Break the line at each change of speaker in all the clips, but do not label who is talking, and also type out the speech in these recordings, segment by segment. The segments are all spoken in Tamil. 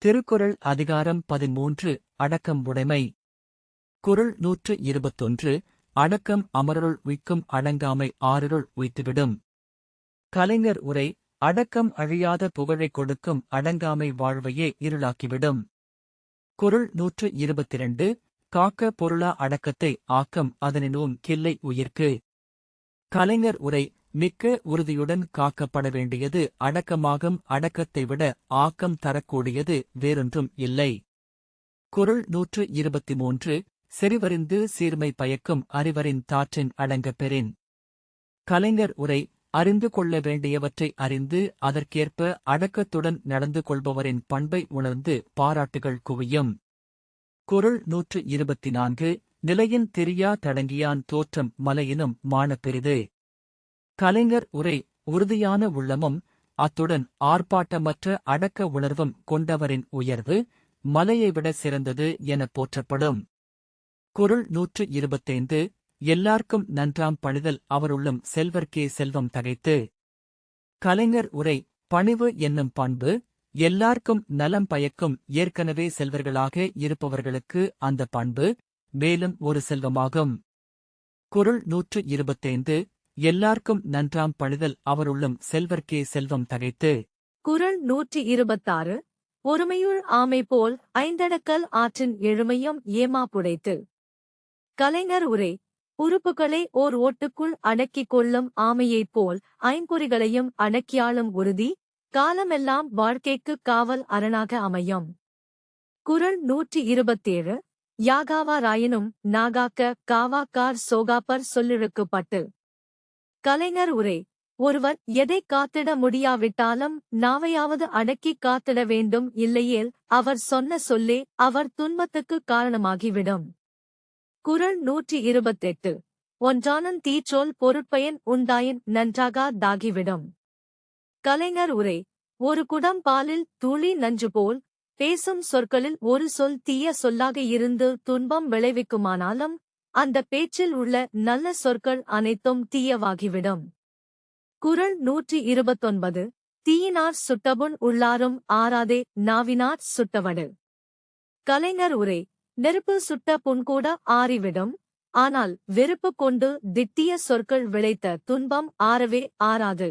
திருக்குறள் அதிகாரம் 13 அடக்கம் உடைமை. குறள் 121 அடக்கம் அமரருள் உய்க்கும் அடங்காமை ஆருருள் உய்த்துவிடும். கலைஞர் உரை அடக்கம் அழியாத புகழைக் கொடுக்கும் அடங்காமை வாழ்வையே இருளாக்கிவிடும். குறள் 122 காக்க பொருளா அடக்கத்தை ஆக்கம் அதனினும் கில்லை உயிர்க்கு. கலைஞர் உரை மிக்க உறுதியுடன் காக்கப்பட வேண்டியது அடக்கமாகும் அடக்கத்தை விட ஆக்கம் தரக்கூடியது வேறொன்றும் இல்லை. குறள் 123 செறிவறிந்து சீர்மை பயக்கும் அறிவரின் தாற்றின் அடங்கப் பெறின். கலைஞர் உரை அறிந்து கொள்ள வேண்டியவற்றை அறிந்து அதற்கேற்ப அடக்கத்துடன் நடந்து கொள்பவரின் பண்பை உணர்ந்து பாராட்டுகள் குவியும். குறள் 124 நிலையின் தெரியா தடங்கியான் தோற்றம் மலையினும் மானப்பெரிது. கலைஞர் உரை உறுதியான உள்ளமும் அத்துடன் ஆர்ப்பாட்டமற்ற அடக்க உணர்வும் கொண்டவரின் உயர்வு மலையை விட சிறந்தது எனப் போற்றப்படும். குறள் 125 எல்லார்க்கும் நன்றாம் பணிதல் அவருள்ளும் செல்வர்க்கே செல்வம் தகைத்து. கலைஞர் உரை பணிவு என்னும் பண்பு எல்லார்க்கும் நலம் பயக்கும் ஏற்கனவே செல்வர்களாக இருப்பவர்களுக்கு அந்த பண்பு மேலும் ஒரு செல்வமாகும். குறள் 125 எல்லார்க்கும் நன்றாம் பணிதல் அவருள்ளும் செல்வர்க்கே செல்வம் தகைத்து.
குறள் 126 ஒருமையுள் ஆமை போல் ஐந்தடக்கல் ஆற்றின் எழுமையும் ஏமா புடைத்து. கலைஞர் உரை உறுப்புகளை ஓர் ஓட்டுக்குள் அடக்கிக் கொள்ளும் ஆமையைப் போல் ஐம்பொறிகளையும் அடக்கியாளும் உறுதி காலமெல்லாம் வாழ்க்கைக்குக் காவல் அரணாக அமையும். குறள் 127 யாகாவாராயினும் நாகாக்க காவாக்கார் சோகாப்பர் சொல்லிழுக்குப்பட்டு. கலைஞர் உரை ஒருவர் எதைக் காத்திட முடியாவிட்டாலும் நாவையாவது அடக்கிக் காத்திட வேண்டும், இல்லையேல் அவர் சொன்ன சொல்லே அவர் துன்பத்துக்குக் காரணமாகிவிடும். குறள் 128 ஒன்றானன் தீச்சொல் பொருட்பயன் உண்டாயின் நன்றாகா தாகிவிடும். கலைஞர் உரை ஒரு குடம் பாலில் துளி நஞ்சு போல் பேசும் சொற்களில் ஒரு சொல் தீய சொல்லாக இருந்து துன்பம் விளைவிக்குமானாலும் அந்த பேச்சில் உள்ள நல்ல சொற்கள் அனைத்தும் தீயவாகிவிடும். குறள் 129 தீயினார் சுட்டபுண் உள்ளாரும் ஆறாதே நாவினார் சுட்டவடு. கலைஞர் உரை நெருப்பு சுட்ட புண்கூட ஆறிவிடும், ஆனால் வெறுப்பு கொண்டு திட்டிய சொற்கள் விளைத்த துன்பம் ஆறவே ஆறாது.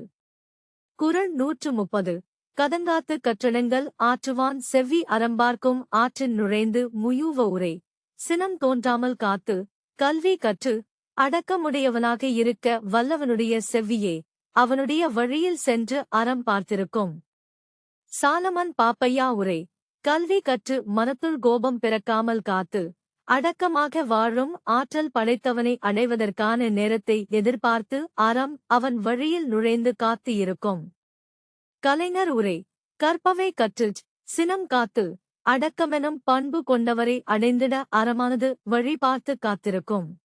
குறள் 130 கதங்காத்து கற்றடங்கள் ஆற்றுவான் செவ்வி அறம்பார்க்கும் ஆற்றின் நுழைந்து முயூவ உரை சினம் தோன்றாமல் காத்து கல்வி கற்று அடக்கமுடையவனாக இருக்க வல்லவனுடைய செவ்வியே அவனுடைய வழியில் சென்று அறம் பார்த்திருக்கும். சாலமன் பாப்பையா உரை கல்வி கற்று மனத்துள் கோபம் பிறக்காமல் காத்து அடக்கமாக வாழும் ஆற்றல் படைத்தவனை அடைவதற்கான நேரத்தை எதிர்பார்த்து அறம் அவன் வழியில் நுழைந்து காத்து இருக்கும். கலைஞர் உரை கற்பவை கற்றுச் சினம் காத்து அடக்கமெனும் பண்பு கொண்டவரை அடைந்திட அறமானது வழி பார்த்து காத்திருக்கும்.